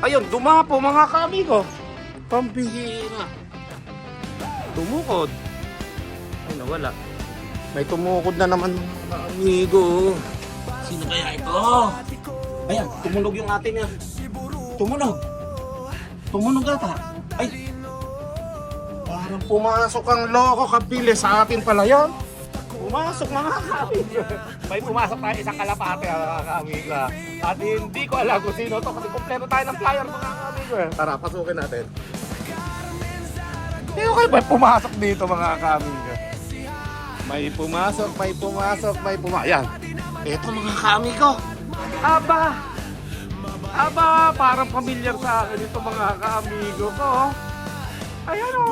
Ayun, dumapo mga kaamigo. Pambihira. Tumukod. Ay, nawala. May tumukod na naman mga kaamigo. Sino kaya ito? Ayan, tumunog yung ating tumunog. Tumunog ata. Ay, parang pumasok ang loko kabili sa atin pala yun. Pumasok mga kaamigo. May pumasok tayo isang kalapate mga kaamigo. At hindi ko alam kung sino to kasi kompleto tayo ng flyer mga kaamigo. Tara, pasukin natin. Hindi ko kayo may pumasok dito mga kaamigo. May pumasok, may pumasok, may pumasok. Ayan. Ito mga kaamigo. Aba! Aba! Parang familiar sa akin ito mga kaamigo ko. Ayan o.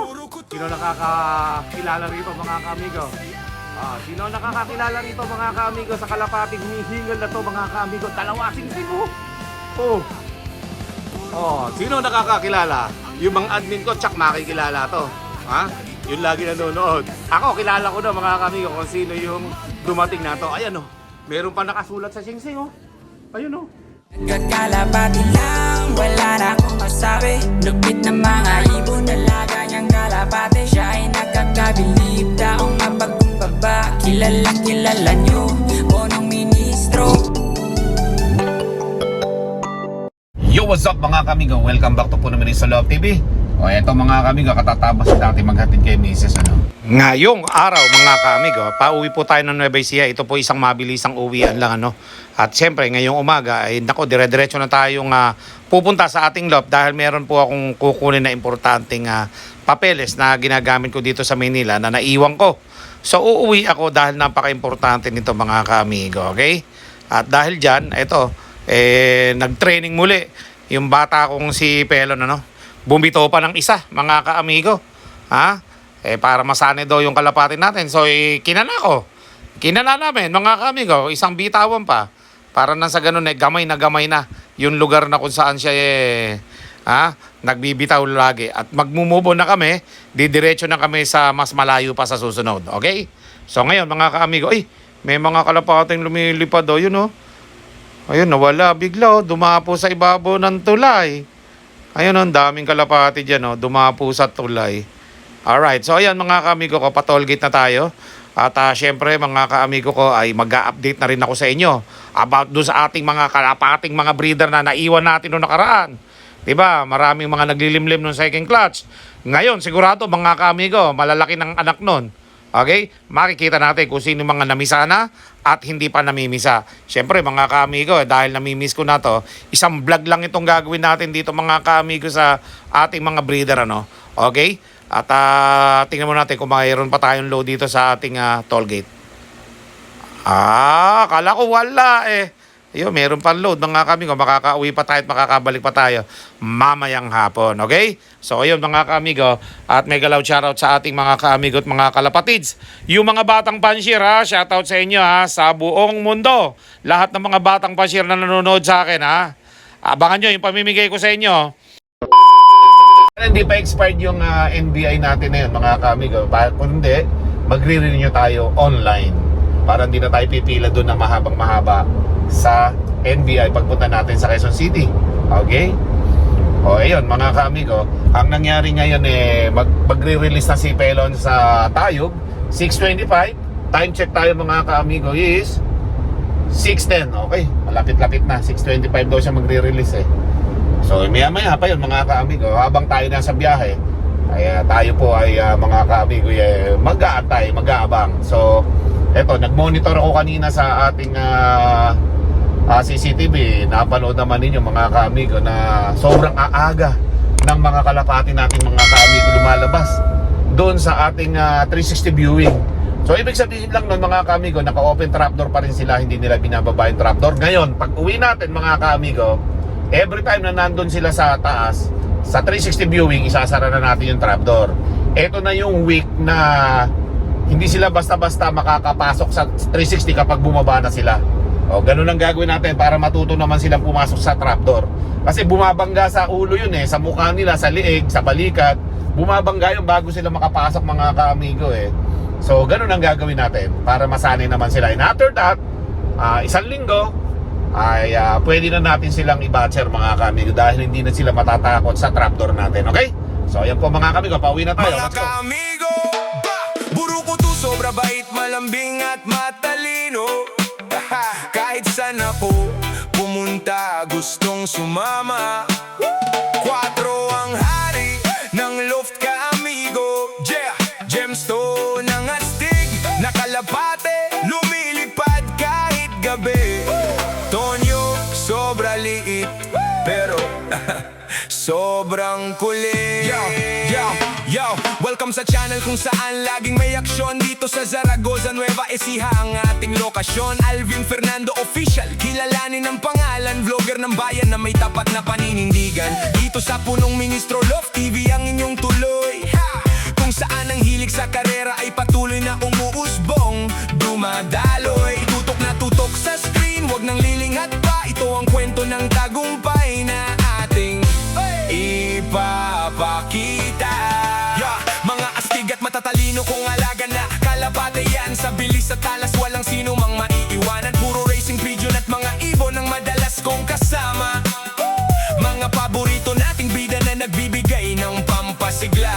Sino nakakakilala rito mga kaamigo? Sino nakakakilala rito mga kaamigo sa kalapating humihingal na to mga kaamigo? Dalawasing sino? Sino nakakakilala? Yung mga admin ko, tsak makikilala to. Ha? Yun lagi nanonood. Ako, kilala ko na mga kaamigo kung sino yung dumating na to. Ayan o. Meron pa nakasulat sa singsing o. Ayun o. Nagkakalapati lang, wala na akong masabi. Lupit na mga ibon, dalaga niyang kalapati. Siya ay nakakabilib, taong mapagkumbaba. Kilalang kilala niyo, bonong ministro. Yo, what's up mga kamigo? Welcome back to Puno Miris sa Love TV. O eto mga kamigo, katatapos natin maghatid kay Mrs. Ngayong araw mga kamigo, pauwi po tayo ng Nueva Ecija. Ito po isang mabilisang uwian lang At syempre ngayong umaga ay dire-diretso na tayong pupunta sa ating love dahil meron po akong kukunin na importanteng papeles na ginagamit ko dito sa Manila na naiwan ko. So uuwi ako dahil napaka-importante nito mga kamigo, okay? At dahil dyan, ito, nag-training muli yung bata kong si Pelon, bumito pa ng isa mga kaamigo, para masanay daw yung kalapatin natin. So kinana namin mga kaamigo, isang bitawan pa para nang sa ganun gamay na yung lugar na kung saan siya nagbibitaw lagi. At magmumubo na kami, didiretso na kami sa mas malayo pa sa susunod, okay? So ngayon mga kaamigo, may mga kalapating lumilipad yun ayun, nawala bigla dumapo sa ibabaw ng tulay. Ayun, ang daming kalapati dyan, dumapo sa tulay. Alright, so ayan mga kaamigo ko, patolgate na tayo. At syempre mga kaamigo ko ay mag-a-update na rin ako sa inyo about doon sa ating mga kalapating mga breeder na naiwan natin noong nakaraan. Diba, maraming mga naglilimlim ng second clutch. Ngayon, sigurado mga kaamigo, malalaki ng anak nun. Okay? Makikita natin kung sino mga namisa na at hindi pa namimisa. Siyempre mga kaamigo, dahil namimiss ko na to, isang vlog lang itong gagawin natin dito mga kaamigo sa ating mga breeder. Okay? At tingnan mo natin kung mayroon pa tayong load dito sa ating toll gate. Kala ko wala Ayun, meron pang load mga kaamigo. Makakauwi pa tayo at makakabalik pa tayo mamayang hapon. Okay? So ayun mga kaamigo. At mega loud shoutout sa ating mga kaamigo at mga kalapatids. Yung mga batang panshir shoutout sa inyo sa buong mundo. Lahat ng mga batang panshir na nanonood sa akin Abangan nyo yung pamimigay ko sa inyo. Hindi pa expired yung NBI natin na yun mga kaamigo. Kung hindi, magre-renew tayo online. Para hindi na tayo pipila doon ng mahabang mahaba sa NBI pagpunta natin sa Quezon City. Okay? O ayun mga kaamigo, ang nangyari ngayon magre-release na si Pelon sa Tayog 6:25. Time check tayo mga kaamigo is 6:10. Okay, malapit-lapit na 6:25 daw siya magre-release So maya-maya pa yun mga kaamigo, habang tayo nasa biyahe ay tayo po ay mga kaamigo mag-aantay, mag-aabang. So eto, nag-monitor ako kanina sa ating CCTV. Napanood naman ninyo mga kaamigo na sobrang aaga ng mga kalapati natin mga kaamigo lumalabas doon sa ating 360 viewing. So ibig sabihin lang nun mga kaamigo, naka-open trapdoor pa rin sila, hindi nila binababa yung trapdoor. Ngayon, pag uwi natin mga kaamigo, every time na nandun sila sa taas, sa 360 viewing, isasara na natin yung trapdoor. Ito na yung week na hindi sila basta-basta makakapasok sa 360 kapag bumaba na sila. Ganun ang gagawin natin para matuto naman silang pumasok sa trapdoor. Kasi bumabangga sa ulo yun sa mukha nila, sa liig, sa balikat. Bumabangga yun bago sila makapasok mga kaamigo So ganun ang gagawin natin para masanay naman sila. And after that, isang linggo, ay pwede na natin silang i-batcher mga kamigo dahil hindi na sila matatakot sa trapdoor natin, okay? So ayan po mga kamigo, pauwi na tayo. Mga Let's go. kaamigo, buro ko to, sobra bait, malambing at matalino. Kahit saan ako pumunta, gustong sumama. 4 ang hari ng loft kaamigo. Yeah, gemstone ng astig, nakalapate, lumilipad kahit gabi. Tonyo, sobra liit, pero sobrang kulit. Yo, welcome sa channel kung saan laging may aksyon. Dito sa Zaragoza, Nueva Ecija ang ating lokasyon. Alvin Fernando Official, kilalanin ang pangalan, vlogger ng bayan na may tapat na paninindigan. Dito sa punong Ministro Love TV ang inyong tuloy, kung saan ang hilig sa karera ay patuloy na umuusbong, dumadaloy. Tutok na tutok sa screen, wag nang lilingat pa. Ito ang kwento ng tagumpay na ating ipapakita. Mga astig at matatalino kong alaga na kalapate yan. Sa bilis at talas walang sino mang maiiwanan. Puro racing pigeon at mga ibon ang madalas kong kasama. Mga paborito nating bida na nagbibigay ng pampasigla.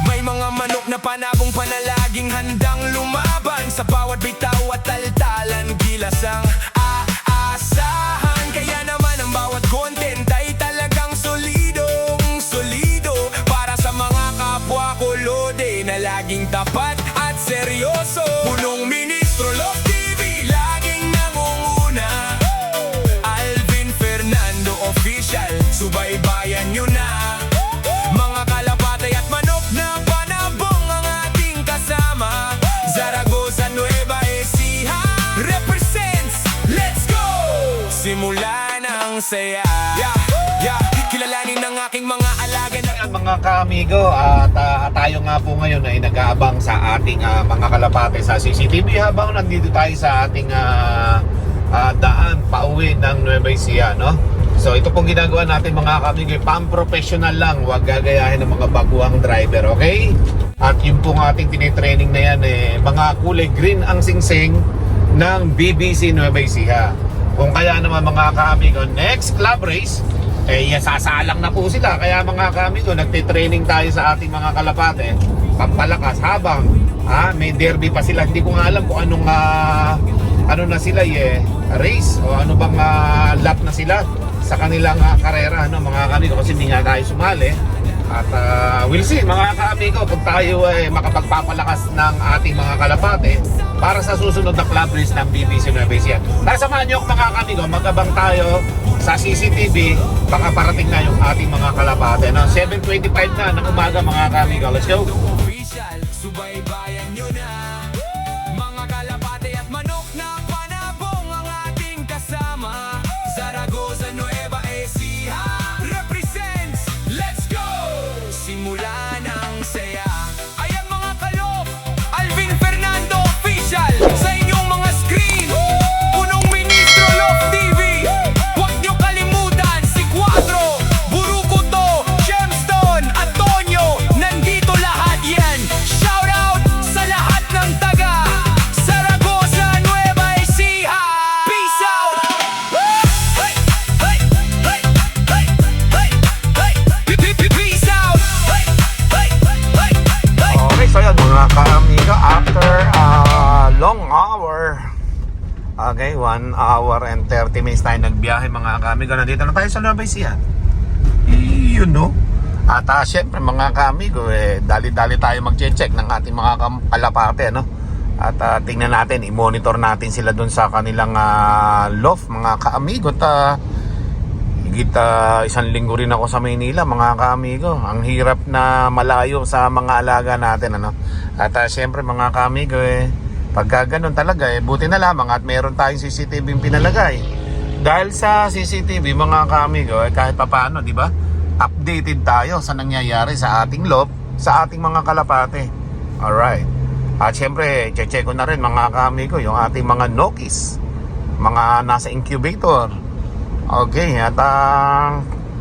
May mga manok na panabong panalaging handang lumaban. Sa bawat bitaw at taltalan, gilas ang aasahan. Kaya naman ang bawat content ay talagang solidong solido. Para sa mga kapwa ko lode na laging tapat at seryoso. Punong Ministro Love TV, laging nangunguna. Alvin Fernando Official, subaybayan nyo na. Mga kalapate at manok na panabong ang ating kasama. Zaragoza, Nueva Ecija represents, let's go! Simula ng saya. Kilalanin ng aking mga alaga na Ayan, mga kaamigo, at tayo nga po ngayon ay nag-aabang sa ating mga kalapate sa CCTV habang nandito tayo sa ating daan pauwi ng Nueva Ecija, no? So ito pong ginagawa natin mga kaamigo, pang-professional lang, huwag gagayahin ng mga baguhang driver, okay? At yung pong ating tinitraining na yan, mga kulay green ang singsing ng BBC Nueva Ecija. Kung kaya naman mga kaamigo, next club race, sasalang na po sila. Kaya mga kaamigo, nagtitraining tayo sa ating mga kalapate, pampalakas habang may derby pa sila. Hindi ko nga alam kung anong ano na sila race o ano bang lap na sila sa kanilang karera, ano, mga kaamigo, kasi hindi nga tayo sumali. At we'll see mga kaamigo kung tayo makapagpapalakas ng ating mga kalapate para sa susunod na club race ng BBC Nueva Ecija. Samahan nyo mga kaamigo, magabang tayo sa CCTV, baka parating na yung ating mga kalapate, no? 7:25 na ng umaga mga kaamigo. Let's go! Official, subaybayan nyo na. Mga kalapate at manok na panabong ang ating kasama. Zaragoza, Nueva Ecija represents, let's go! Simula ng saya. Ayan mga kalop, Alvin Fernando Official sa inyong mga screen. Punong Ministro Love TV. Huwag nyo kalimutan si Cuatro, Burukuto, Gemstone, Antonio. Nandito lahat yan. Shout out sa lahat ng taga Zaragoza, Nueva Ecija. Peace out. Hey, hey, hey, hey, hey, hey. Peace out. Hey, hey, hey, hey. Okay, so yan mga kaamigo, after a long hour, okay, 1 hour and 30 minutes tayo nagbiyahe mga kaamigo. Nandito na tayo sa Nueva Ecija. Yun, no? At syempre mga kaamigo, dali-dali tayo mag-check ng ating mga kalapate, no? At tingnan natin, i-monitor natin sila dun sa kanilang loft mga kaamigo. At higit 1 linggo rin ako sa Maynila mga kaamigo. Ang hirap na malayo sa mga alaga natin, ano? At syempre mga kaamigo, pagka ganun talaga, buti na lamang at meron tayong CCTV pinalagay. Dahil sa CCTV mga kaamigo, kahit papaano, di ba? Updated tayo sa nangyayari sa ating loft, sa ating mga kalapate. Alright. At syempre, check ko na rin mga kaamigo, yung ating mga Nokis, mga nasa incubator. Okay, at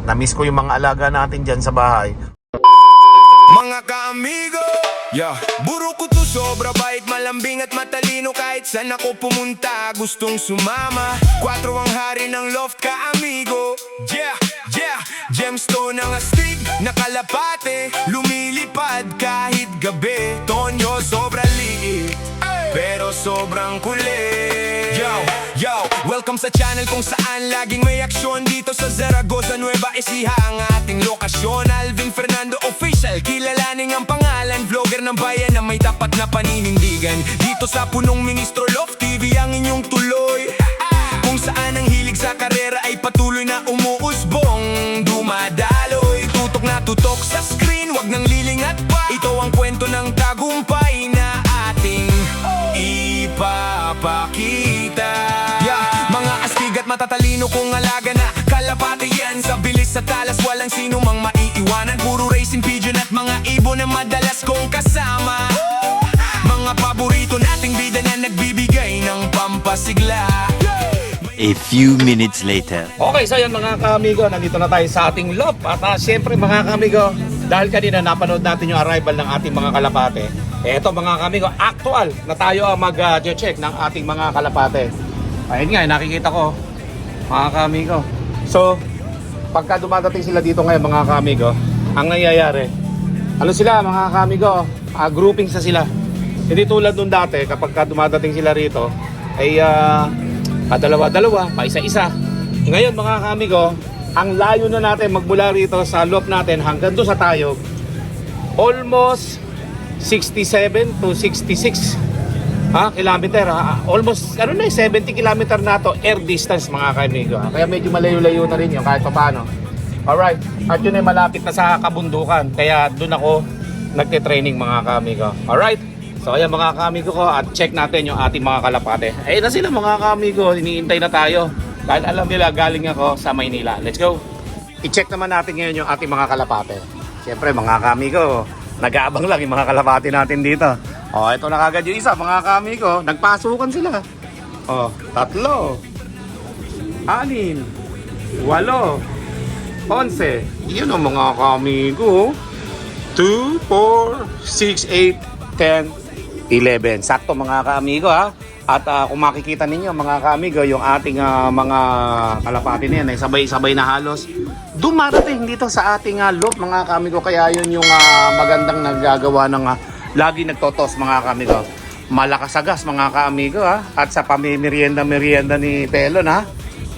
na-miss ko yung mga alaga natin dyan sa bahay. Mga kaamigo, Yeah. Buro ko to sobra bait, malambing at matalino. Kahit saan ako pumunta, gustong sumama. 4 ang hari ng loft ka amigo. Yeah, yeah. Gemstone ang astig na kalapate, lumilipad kahit gabi. Tonyo sobra liit, pero sobrang kulit. Yo, welcome sa channel kung saan laging may aksyon. Dito sa Zaragoza, Nueva Ecija ang ating lokasyon. Alvin Fernando Official, kilalaning ang pangalan. Vlogger ng bayan na may tapat na paninindigan. Dito sa punong Ministro Love TV ang inyong tuloy, kung saan ang hilig sa karera ay patuloy na umuusbong. Dumadaloy, tutok na tutok sa screen, wag nang lilingat pa. Ito ang kwento ng tagumpay na ating ipapakita. Mga astig at matatalino kung alaga na kalapate yan. Sa bilis sa talas walang sino mang maiiwanan. Puro racing pigeon at mga ibon na madalas kong kasama. Mga paborito nating bida na nagbibigay ng pampasigla. A few minutes later. Okay, so yan mga kaamigo, nandito na tayo sa ating loft. At syempre mga kaamigo, dahil kanina napanood natin yung arrival ng ating mga kalapate. Eto mga kaamigo, actual na tayo ang mag-check ng ating mga kalapate. Ayun nga, nakikita ko mga kaamigo. So, pagka dumadating sila dito ngayon mga kaamigo, ang nangyayari, ano sila mga kaamigo, groupings na sila. Hindi tulad nung dati, kapag dumadating sila rito, ay padalawa-dalawa, pa isa-isa. Ngayon mga kaamigo, ang layo na natin magmula rito sa loft natin hanggang doon sa Tayog, almost 67 to 66 kilometer. Almost 70 kilometer na to air distance mga kaamigo. Kaya medyo malayo-layo na rin yun kahit pa paano. Alright, at yun ay malapit na sa kabundukan. Kaya doon ako nagte-training mga kaamigo. Alright, so ayan mga kaamigo ko, at check natin yung ating mga kalapate. Ayun na sila mga kaamigo, iniintay na tayo. Dahil alam nila galing ako sa Maynila. Let's go! I-check naman natin ngayon yung ating mga kalapate. Siyempre mga kaamigo, nag-aabang lang yung mga kalapate natin dito. Oh, ito na kagad yung isa mga kaamigo. Nagpasukan sila. Oh, 3, 6, 8, 11. Yun ang mga kaamigo. 2, 4, 6, 8, 10, 11. Sakto mga kaamigo ha. At kung makikita ninyo mga kaamigo, yung ating mga kalapati na yan ay sabay-sabay na halos dumarating dito sa ating loop mga kaamigo. Kaya yun yung magandang nagagawa ng lagi nagtotos mga kaamigo. Malakas agas mga kaamigo ha. At sa pamimerienda ni Pelon ha,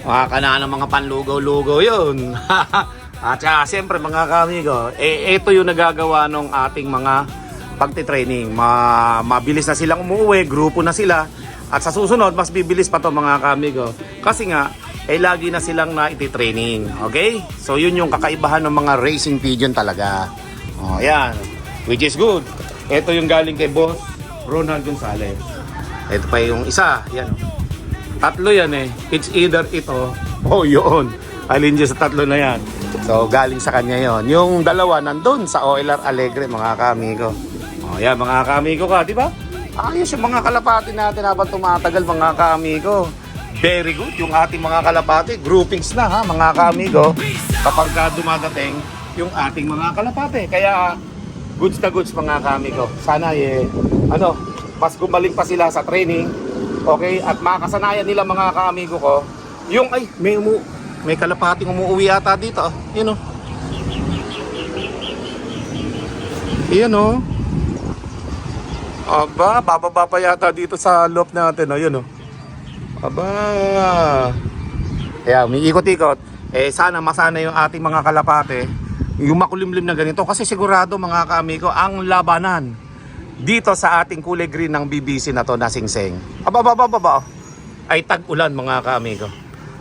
makakana ng mga panlugaw-lugaw yun. At siyempre mga kaamigo, ito yung nagagawa ng ating mga pagtitraining. Mabilis na silang umuwi, grupo na sila. At sa susunod, mas bibilis pa to mga kaamigo. Kasi nga, lagi na silang na-iti-training. Okay? So yun yung kakaibahan ng mga racing pigeon talaga. Oh, yan. Which is good. Ito yung galing kay Boss Ronald Gonzalez. Ito pa yung isa. Yan. 3 yan eh. It's either ito o yun. Alin dyan sa 3 na yan. So galing sa kanya yon. Yung 2 nandun sa OLR Alegre mga kaamigo. Oh, yan mga kaamigo ka, di ba? Ayos yung mga kalapati natin habang tumatagal mga kaamigo. Very good yung ating mga kalapati. Groupings na ha mga kaamigo. Kapag dumadating yung ating mga kalapati. Kaya goods na goods mga kaamigo. Sana mas gumaling pa sila sa training. Okay? At makasanayan nila mga kaamigo ko. Yung may kalapating umuwi yata dito. Yun o. Yun o. Aba, bababa pa yata dito sa loft natin. Yun o. Aba. Kaya umiikot-ikot. Sana masana yung ating mga kalapate. Yung makulimlim na ganito. Kasi sigurado mga kaamigo, ang labanan dito sa ating kulay green ng BBC na to na Singseng. Aba. Ay tag-ulan mga kaamigo.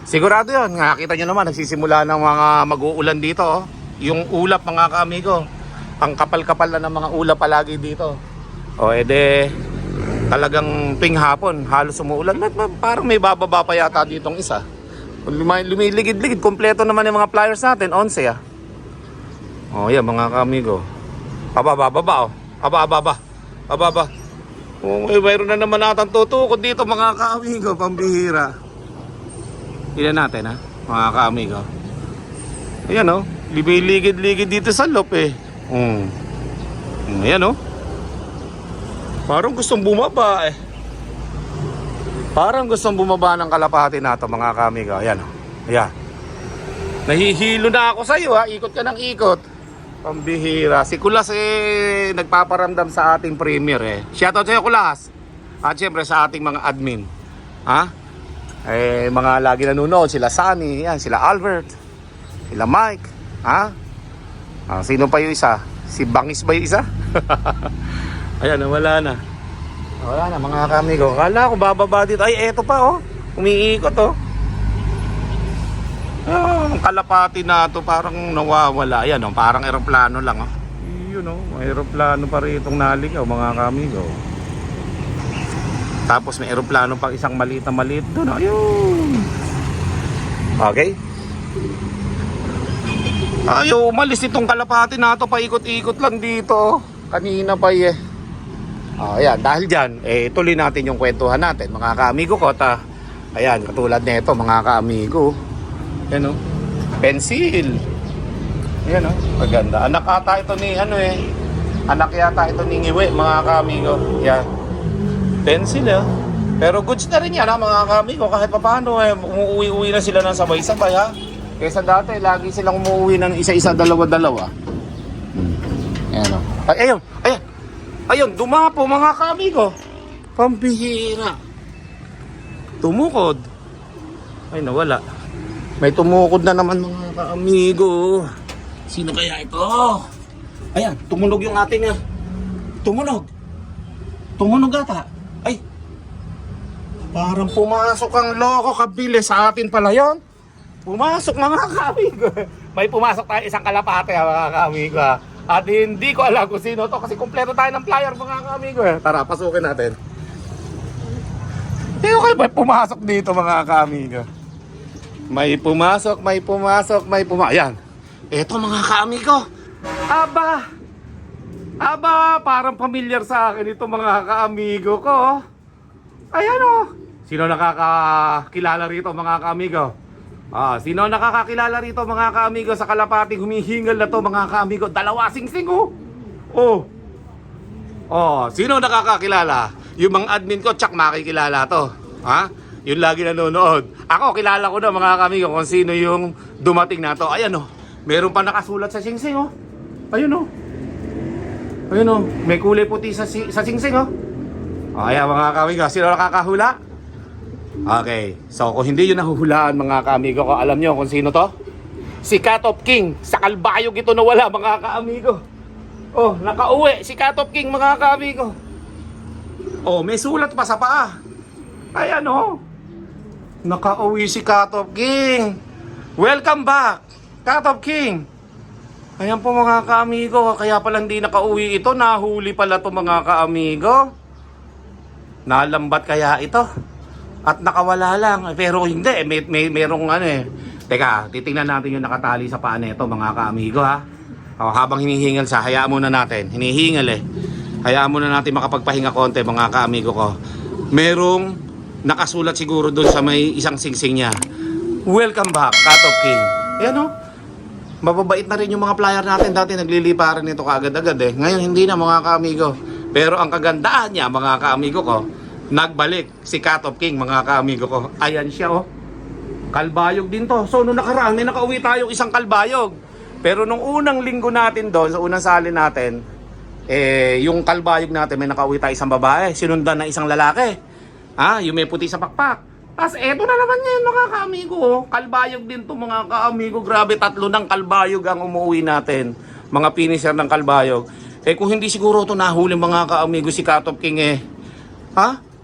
Sigurado yun. Nakita nyo naman, nagsisimula ng mga mag-uulan dito. Yung ulap mga kaamigo. Ang kapal-kapal na ng mga ulap palagi dito. O talagang tuwing hapon halos umuulan. Parang may bababa pa yata ditong isa. Lumiligid-ligid. Kompleto naman yung mga flyers natin. 11 O yan mga kaamigo. Aba. Mayroon na naman natang tutukod dito mga kaamigo. Pambihira. Ilan natin ha mga kaamigo. Ayan o. Lumiligid-ligid dito sa loop eh. Ayan o. Parang gustong bumaba eh. Parang gustong bumaba ng kalapati na to mga kamigo. Ayan. Ayan. Nahihilo na ako sa'yo ha. Ikot ka ng ikot. Pambihira. Si Kulas eh nagpaparamdam sa ating premier eh. Shoutout sa'yo Kulas. At syempre sa ating mga admin. Ha? Eh mga lagi nanonood. Sila Sunny. Yan. Sila Albert. Sila Mike. Ha? Ah, sino pa yung isa? Si Bangis ba yung isa? Ayan, wala na. Wala na mga kamigo. Kala ko bababa dito. Ay, eto pa oh. Umiikot oh. Ah, ang kalapati na to parang nawawala. Ayan oh, parang eroplano lang oh. Yun oh, may eroplano pa rin itong naligaw mga kamigo. Tapos may eroplano pang isang maliit na maliit doon. Ayun. Okay. Ayaw, umalis itong kalapati na to. Paikot-ikot lang dito. Kanina pa eh. Ayan, dahil dyan, tuloy natin yung kwentuhan natin. Mga ka-amigo ko, ayan, katulad nito mga ka-amigo. Ayan o, pencil. Ayan o, maganda. Anak ata ito ni, anak yata ito ni Ngiwe, mga ka-amigo. Ayan, pencil Pero goods na rin yan mga ka-amigo. Kahit pa paano, umuwi-uwi na sila ng sabay-sabay ha. Kaysa dati, lagi silang umuwi ng isa-isa, dalawa-dalawa. Ayan o. Ayun, ayan. Ayun, dumapo mga kamigo. Pambihira. Tumukod. Ay, nawala. May tumukod na naman mga kaamigo. Sino kaya ito? Ayan, tumunog yung ating tumunog. Tumunog ata. Ay. Parang pumasok ang loko kabili sa atin pala yon. Pumasok mga kaamigo. May pumasok tayo isang kalapate mga kaamigo. At hindi ko alam kung sino to kasi kumpleto tayo ng flyer mga kaamigo Tara, pasukin natin. Hindi ko kayo may pumasok dito mga kaamigo. May pumasok. Ayan. Eto mga kaamigo. Aba, parang familiar sa akin ito mga kaamigo ko. Ayan o. Sino nakakakilala rito mga kaamigo? Sino nakakakilala rito mga kaamigo sa kalapating humihingal na to mga kaamigo? Dalawa singsing oh. Sino nakakakilala? Yung mga admin ko tsak makikilala to. Ha? Yung lagi nanonood. Ako kilala ko na mga kaamigo kung sino yung dumating na to. Ayan oh. Meron pa nakasulat sa singsing oh. Ayun oh. Ayun oh. May kulay puti sa singsing oh. Ayan mga kaamigo, sino nakakahula? Okay, so kung hindi yun nahuhulaan mga kaamigo ko, alam nyo kung sino to? Si Cat of King. Sa Kalbayog ito nawala mga kaamigo. Oh, nakauwi si Cat of King mga kaamigo. Oh, may sulat pa sa paa. Ayan oh. Nakauwi si Cat of King. Welcome back, Cat of King. Ayan po mga kaamigo. Kaya pala hindi nakauwi ito. Nahuli pala to mga kaamigo. Nalambat kaya ito? At nakawala lang. Pero hindi. Merong Teka, titingnan natin yung nakatali sa paa nito mga kaamigo ha. Habang hinihingal siya, hayaan muna natin. Hinihingal Hayaan muna natin makapagpahinga konti mga kaamigo ko. Merong nakasulat siguro doon sa may isang singsing niya. Welcome back, Cat of King. Ayan o. Mababait na rin yung mga flyer natin. Dati nagliliparan nito kaagad-agad Ngayon hindi na mga kaamigo. Pero ang kagandaan niya mga kaamigo ko, nagbalik si Cat of King mga kaamigo ko. Ayan siya oh. Kalbayog din to. So nung nakaraan may nakauwi tayong isang kalbayog. Pero nung unang linggo natin doon, sa unang sali natin, yung kalbayog natin may nakauwi tayo isang babae. Sinundan na isang lalaki. Yung may puti sa pakpak. Tapos eto na naman ngayon mga kaamigo oh. Kalbayog din to mga kaamigo. Grabe, 3 ng kalbayog ang umuwi natin. Mga finisher ng kalbayog. Kung hindi siguro to nahuli mga kaamigo si Cat of King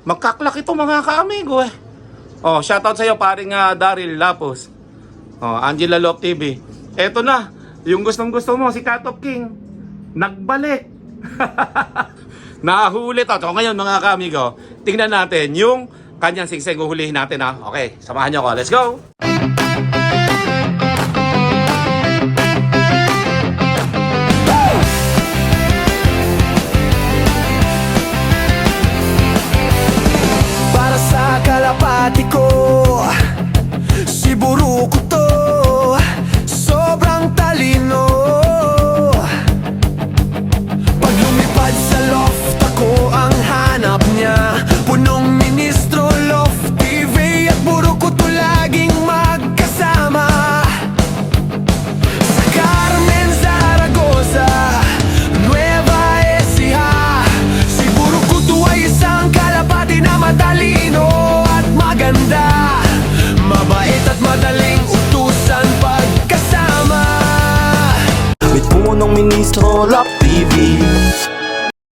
magkaklak ito mga kaamigo shoutout sa iyo paring Daryl Lapos. Angela Love TV. Eto na, yung gustong gusto mo si Cat of King. Nagbalik. Nahuli to. So ngayon mga kaamigo, tingnan natin yung kanyang singsing. Uhulihin natin Okay, samahan niyo ako. Let's go. Kalapati ko, si Buruko to, sobrang talino. Pag lumipad sa loft ako ang Ministro Lock TV.